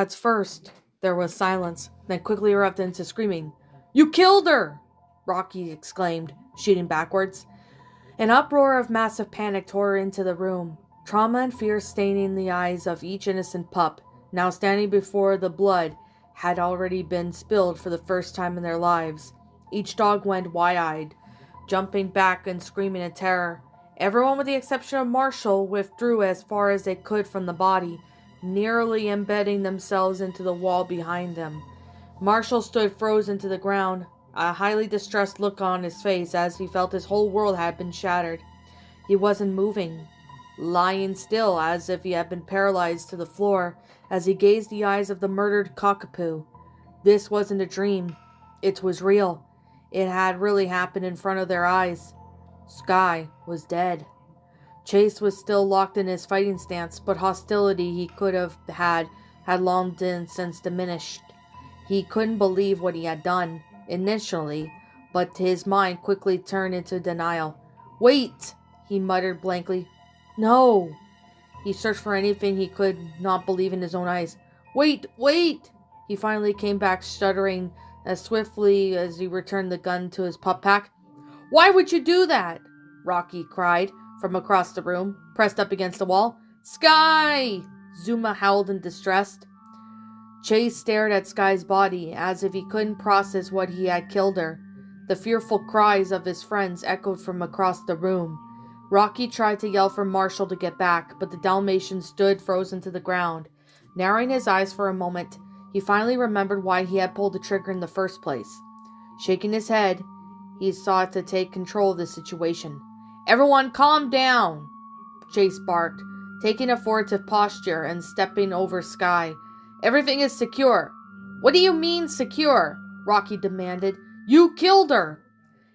At first, there was silence, then quickly erupted into screaming. "You killed her!" Rocky exclaimed, shooting backwards. An uproar of massive panic tore into the room, trauma and fear staining the eyes of each innocent pup, now standing before the blood had already been spilled for the first time in their lives. Each dog went wide-eyed, jumping back and screaming in terror. Everyone with the exception of Marshall withdrew as far as they could from the body, nearly embedding themselves into the wall behind them. Marshall stood frozen to the ground, a highly distressed look on his face as he felt his whole world had been shattered. He wasn't moving, lying still as if he had been paralyzed to the floor as he gazed the eyes of the murdered cockapoo. This wasn't a dream. It was real. It had really happened in front of their eyes. Sky was dead. Chase was still locked in his fighting stance, but hostility he could have had long since diminished. He couldn't believe what he had done, initially, but his mind quickly turned into denial. "Wait!" he muttered blankly. "No!" He searched for anything he could not believe in his own eyes. "Wait! Wait!" He finally came back, shuddering as swiftly as he returned the gun to his pup pack. "Why would you do that?" Rocky cried from across the room, pressed up against the wall. "Sky!" Zuma howled in distress. Chase stared at Sky's body as if he couldn't process what he had killed her. The fearful cries of his friends echoed from across the room. Rocky tried to yell for Marshall to get back, but the Dalmatian stood frozen to the ground. Narrowing his eyes for a moment, he finally remembered why he had pulled the trigger in the first place. Shaking his head, he sought to take control of the situation. "Everyone calm down!" Chase barked, taking a furtive posture and stepping over Sky. "Everything is secure." "What do you mean, secure?" Rocky demanded. "You killed her!"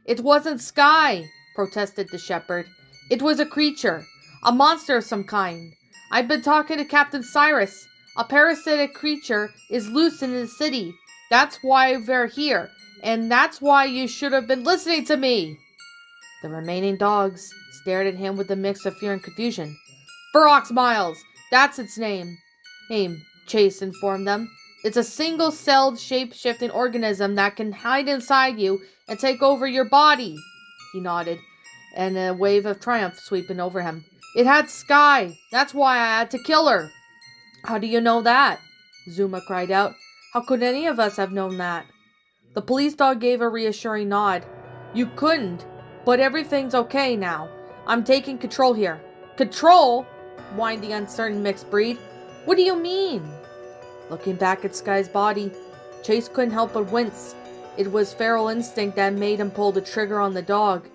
"It wasn't Sky," protested the shepherd. "It was a creature. A monster of some kind. I've been talking to Captain Cyrus. A parasitic creature is loose in the city. That's why we're here. And that's why you should have been listening to me." The remaining dogs stared at him with a mix of fear and confusion. "Ferox Miles, that's its name," Chase informed them. "It's a single-celled, shape-shifting organism that can hide inside you and take over your body." He nodded, and a wave of triumph sweeping over him. "It had Sky. That's why I had to kill her." "How do you know that?" Zuma cried out. "How could any of us have known that?" The police dog gave a reassuring nod. "You couldn't, but everything's okay now. I'm taking control here." "Control?" whined the uncertain mixed breed. "What do you mean?" Looking back at Sky's body, Chase couldn't help but wince. It was feral instinct that made him pull the trigger on the dog,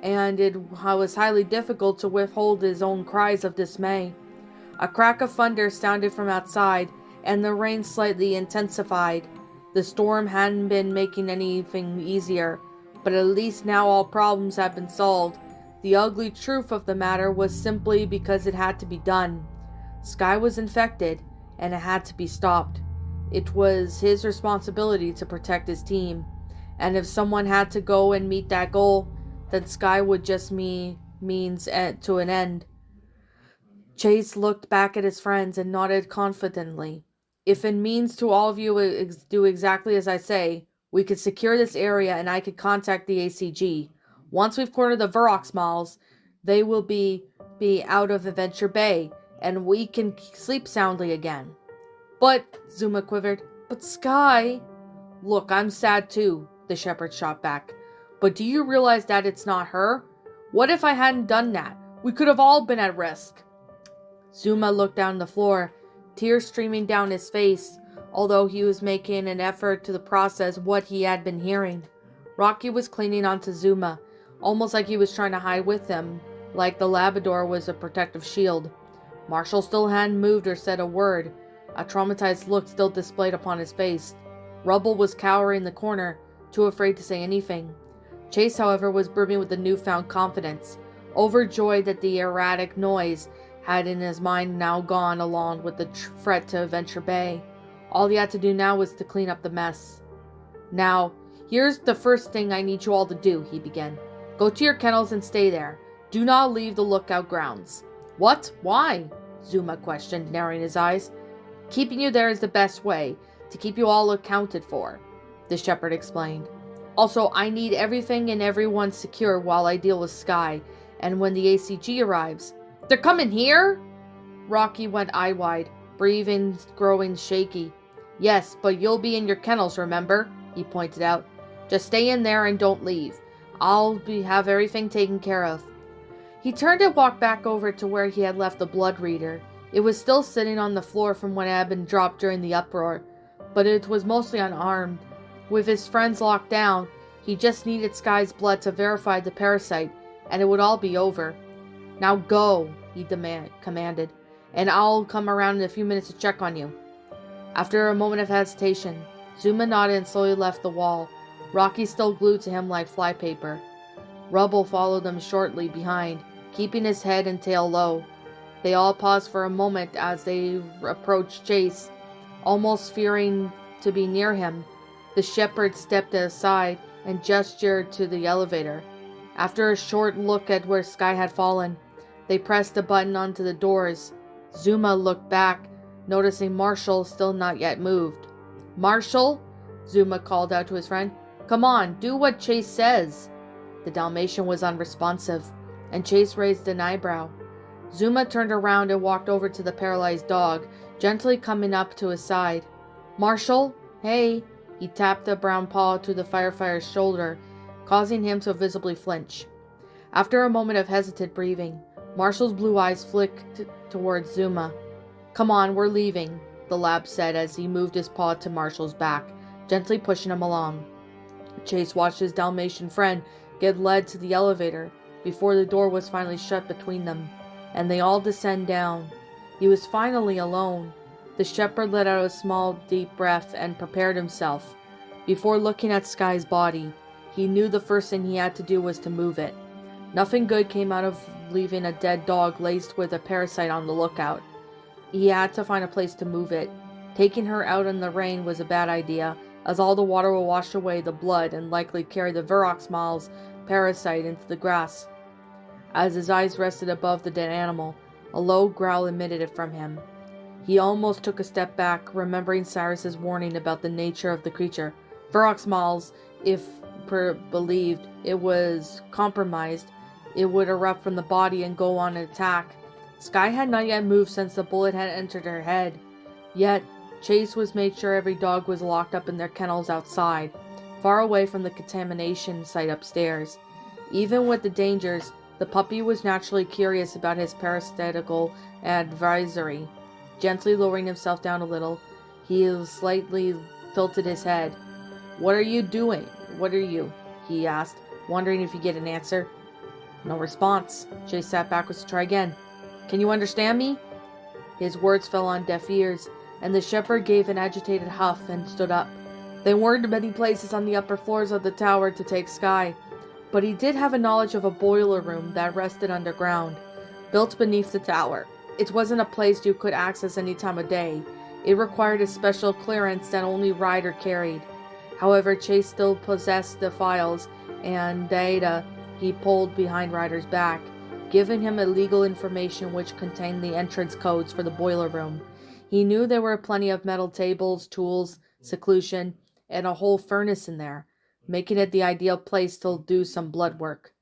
and it was highly difficult to withhold his own cries of dismay. A crack of thunder sounded from outside, and the rain slightly intensified. The storm hadn't been making anything easier, but at least now all problems had been solved. The ugly truth of the matter was simply because it had to be done. Sky was infected, and it had to be stopped. It was his responsibility to protect his team, and if someone had to go and meet that goal, then Sky would just means to an end. Chase looked back at his friends and nodded confidently. "If it means to all of you do exactly as I say, we could secure this area and I could contact the ACG. Once we've cornered the Ferox Miles, they will be out of Adventure Bay, and we can sleep soundly again." "But," Zuma quivered, "but Sky..." "Look, I'm sad too," the shepherd shot back. "But do you realize that it's not her? What if I hadn't done that? We could have all been at risk." Zuma looked down the floor, tears streaming down his face, although he was making an effort to process what he had been hearing. Rocky was clinging onto Zuma, almost like he was trying to hide with him, like the Labrador was a protective shield. Marshall still hadn't moved or said a word, a traumatized look still displayed upon his face. Rubble was cowering in the corner, too afraid to say anything. Chase, however, was brimming with a newfound confidence, overjoyed that the erratic noise had in his mind now gone along with the threat to Adventure Bay. All he had to do now was to clean up the mess. "Now, here's the first thing I need you all to do," he began. "Go to your kennels and stay there. Do not leave the lookout grounds." "What? Why?" Zuma questioned, narrowing his eyes. Keeping you there is the best way, to keep you all accounted for, the shepherd explained. Also, I need everything and everyone secure while I deal with Sky, and when the ACG arrives. They're coming here? Rocky went eye-wide, breathing growing shaky. Yes, but you'll be in your kennels, remember? He pointed out. Just stay in there and don't leave. Have everything taken care of. He turned and walked back over to where he had left the blood reader. It was still sitting on the floor from when it had been dropped during the uproar, but it was mostly unarmed. With his friends locked down, he just needed Sky's blood to verify the parasite, and it would all be over. Now go, he commanded, and I'll come around in a few minutes to check on you. After a moment of hesitation, Zuma nodded and slowly left the wall, Rocky still glued to him like flypaper. Rubble followed them shortly behind, keeping his head and tail low. They all paused for a moment as they approached Chase, almost fearing to be near him. The shepherd stepped aside and gestured to the elevator. After a short look at where Sky had fallen, they pressed a button onto the doors. Zuma looked back, noticing Marshall still not yet moved. Marshall? Zuma called out to his friend. Come on, do what Chase says. The Dalmatian was unresponsive, and Chase raised an eyebrow. Zuma turned around and walked over to the paralyzed dog, gently coming up to his side. Marshall? Hey. He tapped a brown paw to the firefighter's shoulder, causing him to visibly flinch. After a moment of hesitant breathing, Marshall's blue eyes flicked towards Zuma. Come on, we're leaving, the lab said as he moved his paw to Marshall's back, gently pushing him along. Chase watched his Dalmatian friend get led to the elevator before the door was finally shut between them, and they all descend down. He was finally alone. The shepherd let out a small, deep breath and prepared himself. Before looking at Sky's body, he knew the first thing he had to do was to move it. Nothing good came out of leaving a dead dog laced with a parasite on the lookout. He had to find a place to move it. Taking her out in the rain was a bad idea, as all the water will wash away the blood and likely carry the Viroxmal's parasite into the grass. As his eyes rested above the dead animal, a low growl emitted from him. He almost took a step back, remembering Cyrus's warning about the nature of the creature. Viroxmal's, if believed it was compromised, it would erupt from the body and go on an attack. Sky had not yet moved since the bullet had entered her head. Yet, Chase was made sure every dog was locked up in their kennels outside, far away from the contamination site upstairs. Even with the dangers, the puppy was naturally curious about his parasitical advisory. Gently lowering himself down a little, he slightly tilted his head. What are you doing? What are you? He asked, wondering if he'd get an answer. No response. Chase sat backwards to try again. Can you understand me? His words fell on deaf ears, and the shepherd gave an agitated huff and stood up. There weren't many places on the upper floors of the tower to take Sky, but he did have a knowledge of a boiler room that rested underground, built beneath the tower. It wasn't a place you could access any time of day. It required a special clearance that only Ryder carried. However, Chase still possessed the files and data he pulled behind Ryder's back, giving him illegal information which contained the entrance codes for the boiler room. He knew there were plenty of metal tables, tools, seclusion, and a whole furnace in there, making it the ideal place to do some blood work.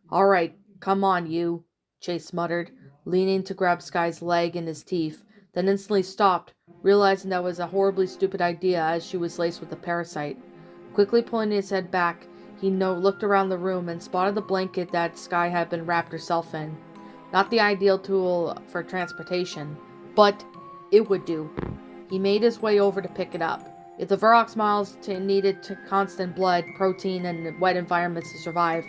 All right, come on, you, Chase muttered, leaning to grab Sky's leg in his teeth, then instantly stopped, realizing that was a horribly stupid idea as she was laced with the parasite. Quickly pulling his head back, he looked around the room and spotted the blanket that Sky had been wrapped herself in. Not the ideal tool for transportation, but it would do. He made his way over to pick it up. If the Viroxmal's needed constant blood, protein, and wet environments to survive,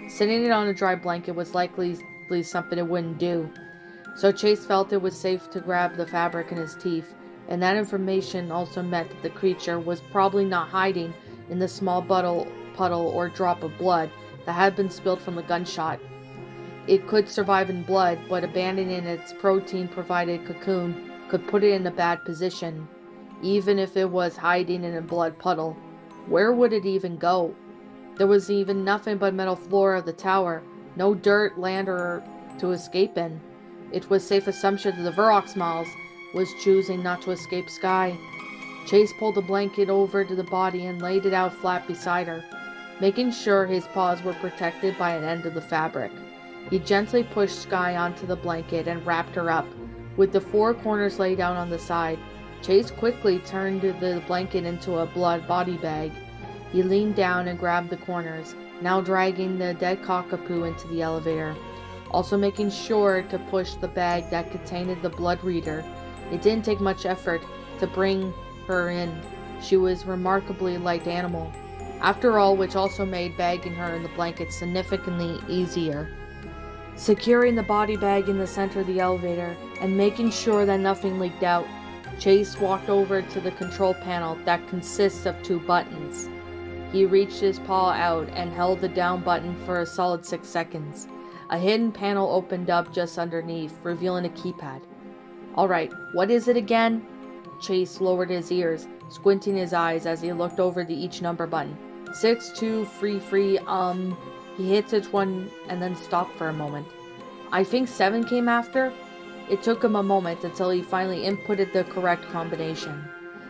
sitting it on a dry blanket was likely something it wouldn't do. So Chase felt it was safe to grab the fabric in his teeth, and that information also meant that the creature was probably not hiding in the small puddle or drop of blood that had been spilled from the gunshot. It could survive in blood, but abandoning its protein-provided cocoon could put it in a bad position. Even if it was hiding in a blood puddle, where would it even go? There was even nothing but metal floor of the tower, no dirt, land, or to escape in. It was safe assumption that the Viroxmal's was choosing not to escape Sky. Chase pulled the blanket over to the body and laid it out flat beside her, making sure his paws were protected by an end of the fabric. He gently pushed Sky onto the blanket and wrapped her up, with the four corners laid out on the side. Chase quickly turned the blanket into a blood body bag. He leaned down and grabbed the corners, now dragging the dead cockapoo into the elevator, also making sure to push the bag that contained the blood reader. It didn't take much effort to bring her in. She was a remarkably light animal, after all, which also made bagging her in the blanket significantly easier. Securing the body bag in the center of the elevator and making sure that nothing leaked out, Chase walked over to the control panel that consists of 2 buttons. He reached his paw out and held the down button for a solid 6 seconds. A hidden panel opened up just underneath, revealing a keypad. Alright, what is it again? Chase lowered his ears, squinting his eyes as he looked over each number button. 6233, He hit each one and then stopped for a moment. I think 7 came after? It took him a moment until he finally inputted the correct combination,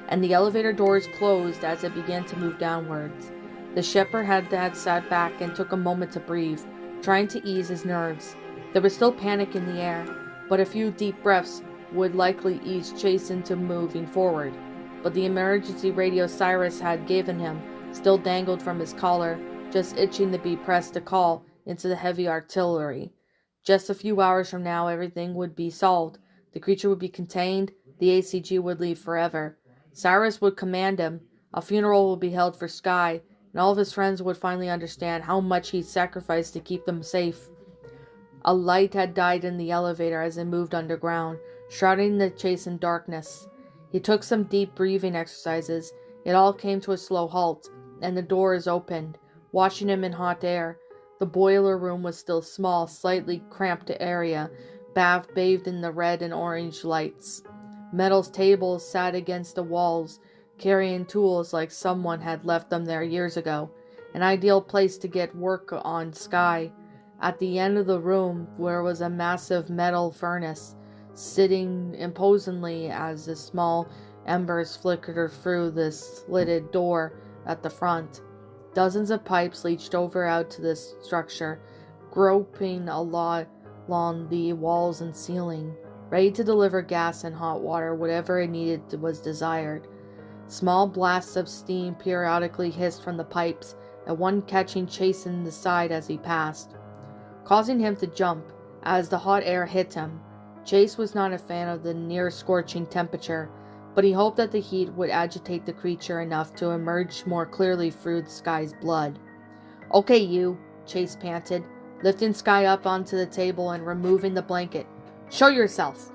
and the elevator doors closed as it began to move downwards. The shepherd had sat back and took a moment to breathe, trying to ease his nerves. There was still panic in the air, but a few deep breaths would likely ease Chase into moving forward. But the emergency radio Cyrus had given him still dangled from his collar, just itching to be pressed to call into the heavy artillery. Just a few hours from now, everything would be solved. The creature would be contained, the ACG would leave forever. Cyrus would command him, a funeral would be held for Sky, and all of his friends would finally understand how much he sacrificed to keep them safe. A light had died in the elevator as it moved underground, shrouding the Chase in darkness. He took some deep breathing exercises. It all came to a slow halt, and the doors opened, washing him in hot air. The boiler room was still small, slightly cramped area, bathed in the red and orange lights. Metal tables sat against the walls, carrying tools like someone had left them there years ago. An ideal place to get work on Sky. At the end of the room, there was a massive metal furnace, sitting imposingly as the small embers flickered through the slitted door at the front. Dozens of pipes leached over out to this structure, groping along the walls and ceiling, ready to deliver gas and hot water, whatever it needed was desired. Small blasts of steam periodically hissed from the pipes, and one catching Chase in the side as he passed, causing him to jump as the hot air hit him. Chase was not a fan of the near-scorching temperature, but he hoped that the heat would agitate the creature enough to emerge more clearly through Sky's blood. "Okay, you," Chase panted, lifting Sky up onto the table and removing the blanket. "Show yourself."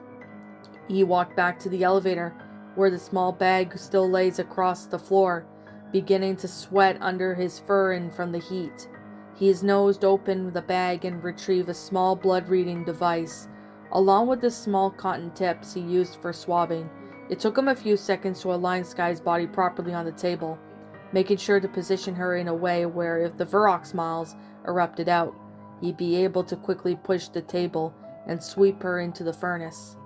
He walked back to the elevator, where the small bag still lays across the floor, beginning to sweat under his fur and from the heat. He nosed open the bag and retrieved a small blood-reading device, along with the small cotton tips he used for swabbing. It took him a few seconds to align Sky's body properly on the table, making sure to position her in a way where if the Vurox miles erupted out, he'd be able to quickly push the table and sweep her into the furnace.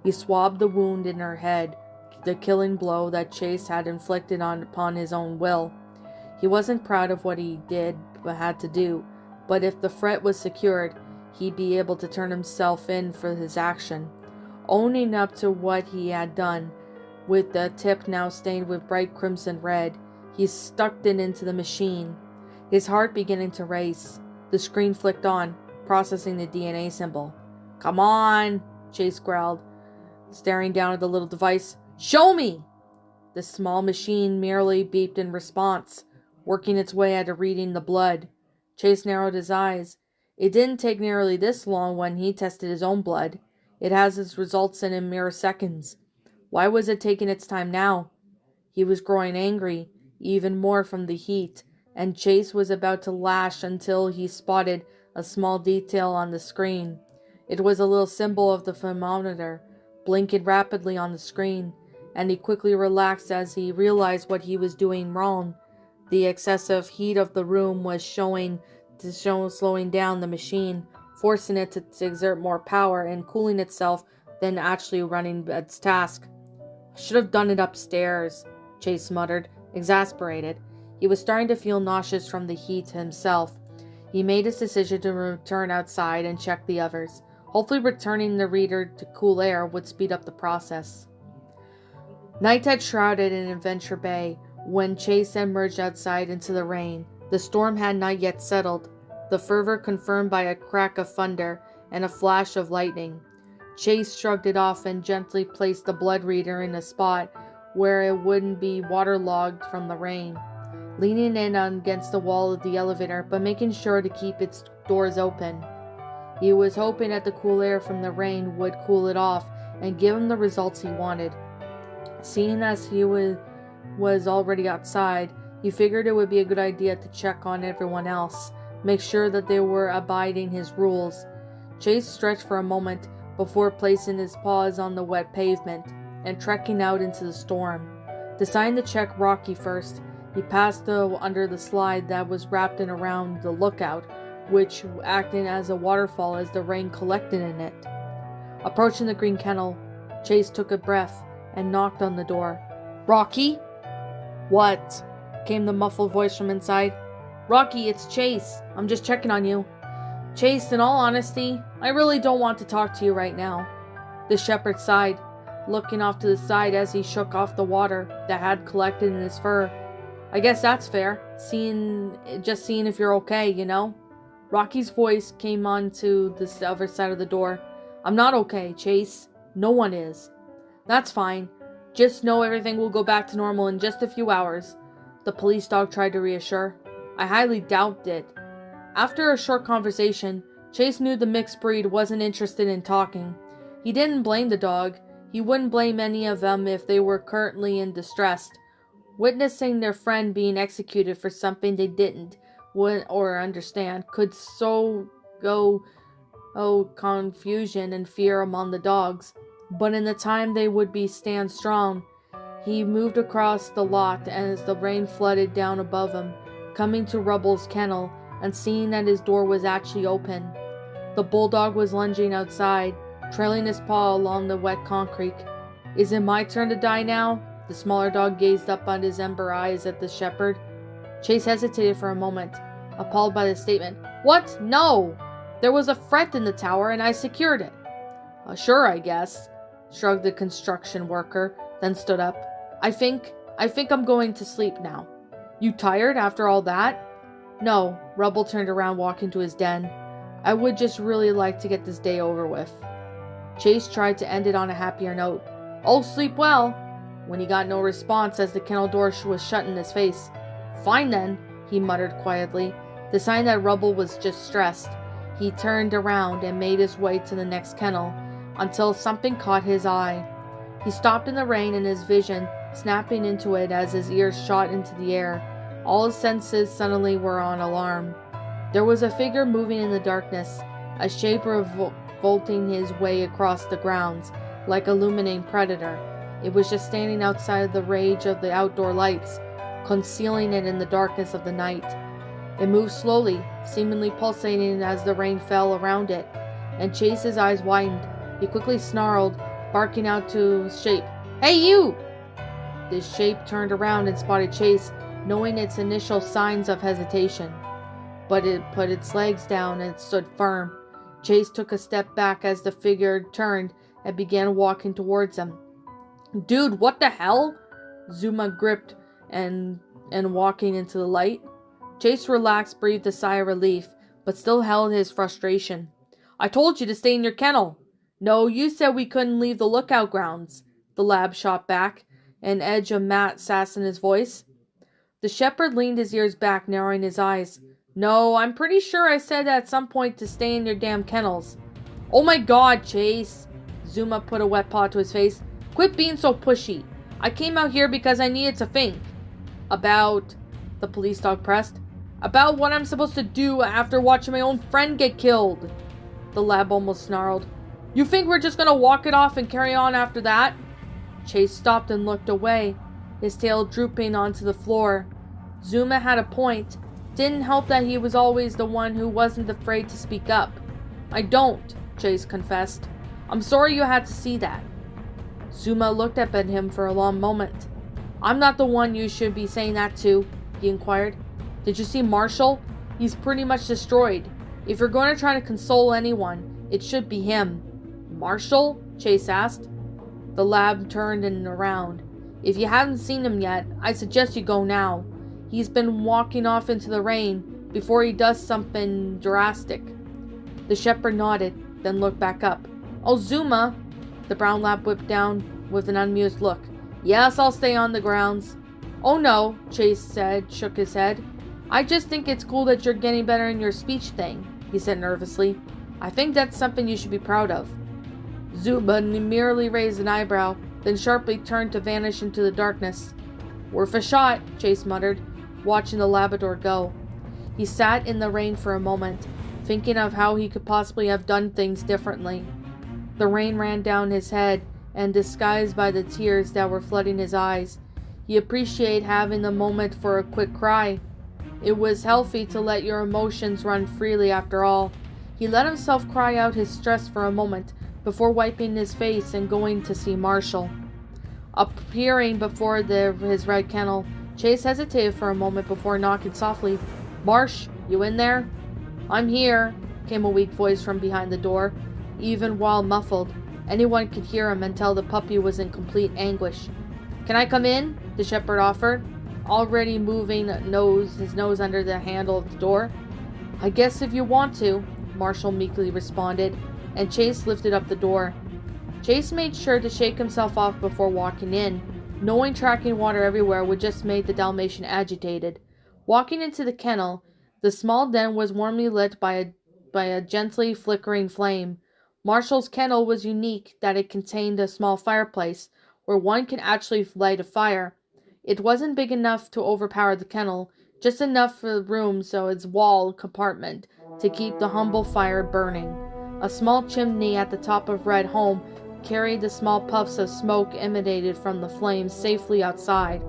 He swabbed the wound in her head, the killing blow that Chase had inflicted upon his own will. He wasn't proud of what he had to do, but if the threat was secured, he'd be able to turn himself in for his action. Owning up to what he had done, with the tip now stained with bright crimson red, he stuck it into the machine, his heart beginning to race. The screen flicked on, processing the DNA symbol. "Come on," Chase growled, staring down at the little device. "Show me!" The small machine merely beeped in response, working its way at reading the blood. Chase narrowed his eyes. It didn't take nearly this long when he tested his own blood. It has its results in mere seconds. Why was it taking its time now? He was growing angry, even more from the heat, and Chase was about to lash until he spotted a small detail on the screen. It was a little symbol of the thermometer, blinking rapidly on the screen, and he quickly relaxed as he realized what he was doing wrong. The excessive heat of the room was slowing down the machine, forcing it to exert more power and cooling itself than actually running its task. I should have done it upstairs, Chase muttered, exasperated. He was starting to feel nauseous from the heat himself. He made his decision to return outside and check the others. Hopefully returning the reader to cool air would speed up the process. Night had shrouded in Adventure Bay when Chase emerged outside into the rain. The storm had not yet settled, the fervor confirmed by a crack of thunder and a flash of lightning. Chase shrugged it off and gently placed the blood reader in a spot where it wouldn't be waterlogged from the rain, leaning in against the wall of the elevator but making sure to keep its doors open. He was hoping that the cool air from the rain would cool it off and give him the results he wanted. Seeing as he was already outside, he figured it would be a good idea to check on everyone else, make sure that they were abiding his rules. Chase stretched for a moment before placing his paws on the wet pavement and trekking out into the storm. Deciding to check Rocky first, he passed under the slide that was wrapped in around the lookout, which acted as a waterfall as the rain collected in it. Approaching the green kennel, Chase took a breath and knocked on the door. "Rocky?" "What?" came the muffled voice from inside. "Rocky, it's Chase. I'm just checking on you." "Chase, in all honesty, I really don't want to talk to you right now." The shepherd sighed, looking off to the side as he shook off the water that had collected in his fur. "I guess that's fair, just seeing if you're okay, you know?" Rocky's voice came on to the other side of the door. "I'm not okay, Chase. No one is." "That's fine. Just know everything will go back to normal in just a few hours," the police dog tried to reassure. "I highly doubt it." After a short conversation, Chase knew the mixed breed wasn't interested in talking. He didn't blame the dog. He wouldn't blame any of them if they were currently in distress. Witnessing their friend being executed for something they didn't or understand could go confusion and fear among the dogs. But in the time they would stand strong, he moved across the lot as the rain flooded down above him, coming to Rubble's kennel and seeing that his door was actually open. The bulldog was lunging outside, trailing his paw along the wet concrete. "Is it my turn to die now?" The smaller dog gazed up on his ember eyes at the shepherd. Chase hesitated for a moment, appalled by the statement. "What? No! There was a threat in the tower and I secured it." "Sure, I guess," shrugged the construction worker, then stood up. I think I'm going to sleep now." "You tired after all that?" "No." Rubble turned around, walking to his den. "I would just really like to get this day over with." Chase tried to end it on a happier note. "Oh, sleep well," when he got no response as the kennel door was shut in his face. "Fine then," he muttered quietly, the sign that Rubble was just stressed. He turned around and made his way to the next kennel until something caught his eye. He stopped in the rain and his vision snapping into it as his ears shot into the air. All his senses suddenly were on alarm. There was a figure moving in the darkness, a shape revolting his way across the grounds like a looming predator. It was just standing outside the rage of the outdoor lights, concealing it in the darkness of the night. It moved slowly, seemingly pulsating as the rain fell around it, and Chase's eyes widened. He quickly snarled, barking out to his shape, "Hey, you!" The shape turned around and spotted Chase, knowing its initial signs of hesitation. But it put its legs down and stood firm. Chase took a step back as the figure turned and began walking towards him. "Dude, what the hell?" Zuma gripped and walking into the light. Chase relaxed, breathed a sigh of relief, but still held his frustration. "I told you to stay in your kennel." "No, you said we couldn't leave the lookout grounds," the lab shot back, an edge of mad sass in his voice. The shepherd leaned his ears back, narrowing his eyes. "No, I'm pretty sure I said at some point to stay in your damn kennels." "Oh my God, Chase!" Zuma put a wet paw to his face. "Quit being so pushy. I came out here because I needed to think." "About?" the police dog pressed. "About what I'm supposed to do after watching my own friend get killed." The lab almost snarled. "You think we're just gonna walk it off and carry on after that?" Chase stopped and looked away, his tail drooping onto the floor. Zuma had a point. Didn't help that he was always the one who wasn't afraid to speak up. "I don't," Chase confessed. I'm sorry you had to see that. Zuma looked up at him for a long moment. I'm not the one you should be saying that to, he inquired. Did you see Marshall? He's pretty much destroyed. If you're going to try to console anyone, it should be him. Marshall? Chase asked. The lab turned and around. If you haven't seen him yet, I suggest you go now. He's been walking off into the rain before he does something drastic. The shepherd nodded, then looked back up. Oh, Zuma! The brown lab whipped down with an amused look. Yes, I'll stay on the grounds. Oh no, Chase shook his head. I just think it's cool that you're getting better in your speech thing, he said nervously. I think that's something you should be proud of. Zuma merely raised an eyebrow, then sharply turned to vanish into the darkness. Worth a shot, Chase muttered, watching the Labrador go. He sat in the rain for a moment, thinking of how he could possibly have done things differently. The rain ran down his head, and disguised by the tears that were flooding his eyes, he appreciated having the moment for a quick cry. It was healthy to let your emotions run freely after all. He let himself cry out his stress for a moment, before wiping his face and going to see Marshall. Appearing before his red kennel, Chase hesitated for a moment before knocking softly. Marsh, you in there? I'm here, came a weak voice from behind the door. Even while muffled, anyone could hear him and tell the puppy was in complete anguish. Can I come in? The shepherd offered, already moving his nose under the handle of the door. I guess if you want to, Marshall meekly responded, and Chase lifted up the door. Chase made sure to shake himself off before walking in, knowing tracking water everywhere would just make the Dalmatian agitated. Walking into the kennel, the small den was warmly lit by a gently flickering flame. Marshall's kennel was unique that it contained a small fireplace, where one could actually light a fire. It wasn't big enough to overpower the kennel, just enough for the room so its wall compartment to keep the humble fire burning. A small chimney at the top of Red Home carried the small puffs of smoke emanated from the flames safely outside.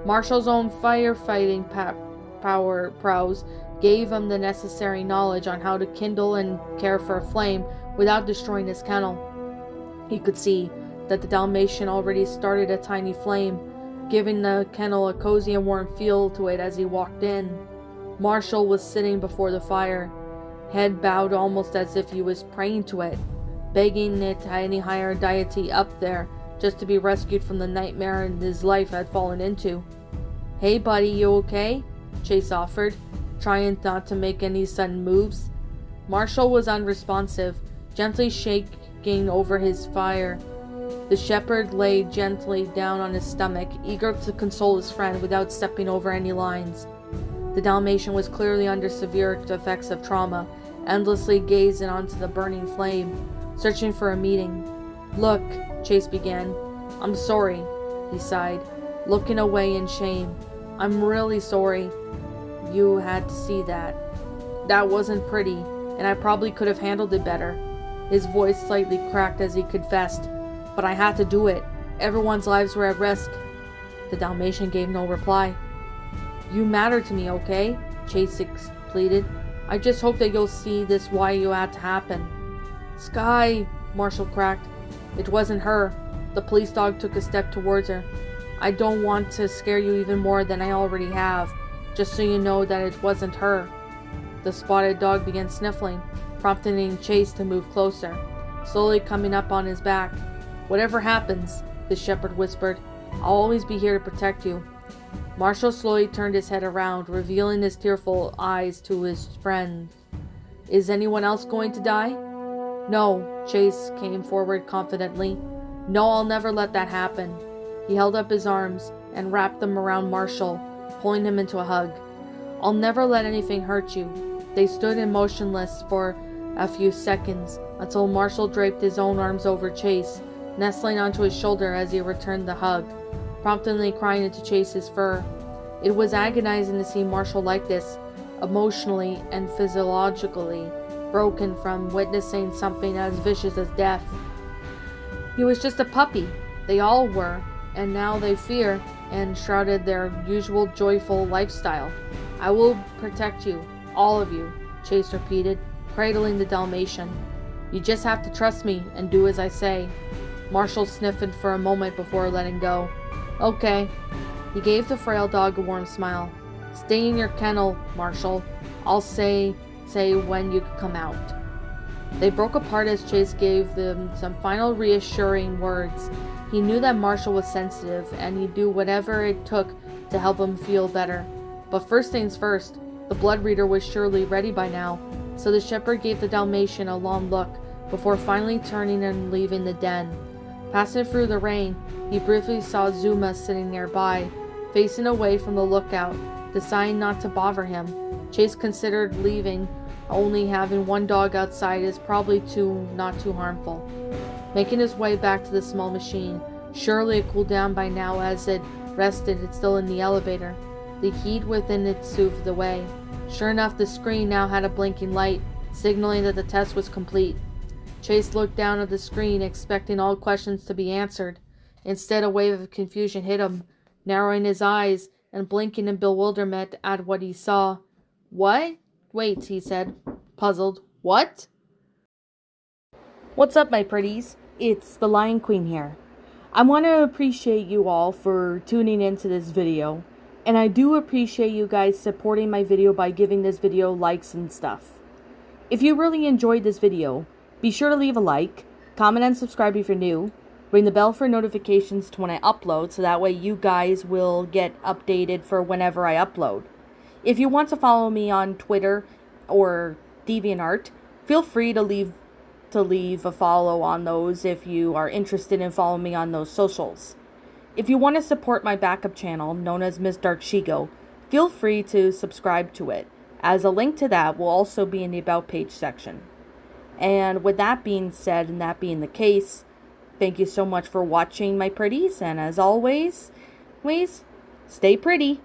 Marshall's own firefighting power prowess gave him the necessary knowledge on how to kindle and care for a flame without destroying his kennel. He could see that the Dalmatian already started a tiny flame, giving the kennel a cozy and warm feel to it as he walked in. Marshall was sitting before the fire, head bowed almost as if he was praying to it, begging it to any higher deity up there just to be rescued from the nightmare his life had fallen into. Hey buddy, you okay? Chase offered, trying not to make any sudden moves. Marshall was unresponsive, gently shaking over his fire. The shepherd lay gently down on his stomach, eager to console his friend without stepping over any lines. The Dalmatian was clearly under severe effects of trauma, endlessly gazing onto the burning flame, searching for a meaning. Look, Chase began. I'm sorry, he sighed, looking away in shame. I'm really sorry you had to see that. That wasn't pretty, and I probably could have handled it better. His voice slightly cracked as he confessed, but I had to do it. Everyone's lives were at risk. The Dalmatian gave no reply. You matter to me, okay? Chase pleaded. I just hope that you'll see this why you had to happen. Sky, Marshall cracked. It wasn't her. The police dog took a step towards her. I don't want to scare you even more than I already have, just so you know that it wasn't her. The spotted dog began sniffling, prompting Chase to move closer, slowly coming up on his back. Whatever happens, the shepherd whispered, I'll always be here to protect you. Marshall slowly turned his head around, revealing his tearful eyes to his friend. Is anyone else going to die? No, Chase came forward confidently. No, I'll never let that happen. He held up his arms and wrapped them around Marshall, pulling him into a hug. I'll never let anything hurt you. They stood motionless for a few seconds, until Marshall draped his own arms over Chase, nestling onto his shoulder as he returned the hug, promptly crying into Chase's fur. It was agonizing to see Marshall like this, emotionally and physiologically broken from witnessing something as vicious as death. He was just a puppy. They all were, and now they fear and shrouded their usual joyful lifestyle. I will protect you, all of you, Chase repeated, cradling the Dalmatian. You just have to trust me and do as I say. Marshall sniffed for a moment before letting go. Okay. He gave the frail dog a warm smile. Stay in your kennel, Marshall. I'll say when you come out. They broke apart as Chase gave them some final reassuring words. He knew that Marshall was sensitive, and he'd do whatever it took to help him feel better. But first things first, the blood reader was surely ready by now, so the shepherd gave the Dalmatian a long look before finally turning and leaving the den. Passing through the rain, he briefly saw Zuma sitting nearby, facing away from the lookout, deciding not to bother him. Chase considered leaving. Only having one dog outside is probably not too harmful. Making his way back to the small machine, surely it cooled down by now as it rested it still in the elevator. The heat within it soothed away. Sure enough, the screen now had a blinking light, signaling that the test was complete. Chase looked down at the screen, expecting all questions to be answered. Instead, a wave of confusion hit him, narrowing his eyes and blinking in bewilderment at what he saw. What? Wait, he said, puzzled. What? What's up, my pretties? It's the Lion Queen here. I want to appreciate you all for tuning into this video, and I do appreciate you guys supporting my video by giving this video likes and stuff. If you really enjoyed this video, be sure to leave a like, comment and subscribe if you're new, ring the bell for notifications to when I upload so that way you guys will get updated for whenever I upload. If you want to follow me on Twitter or DeviantArt, feel free to leave a follow on those if you are interested in following me on those socials. If you want to support my backup channel, known as Miss Dark Shigo, feel free to subscribe to it, as a link to that will also be in the About page section. And with that being said, and that being the case, thank you so much for watching, my pretties, and as always, stay pretty.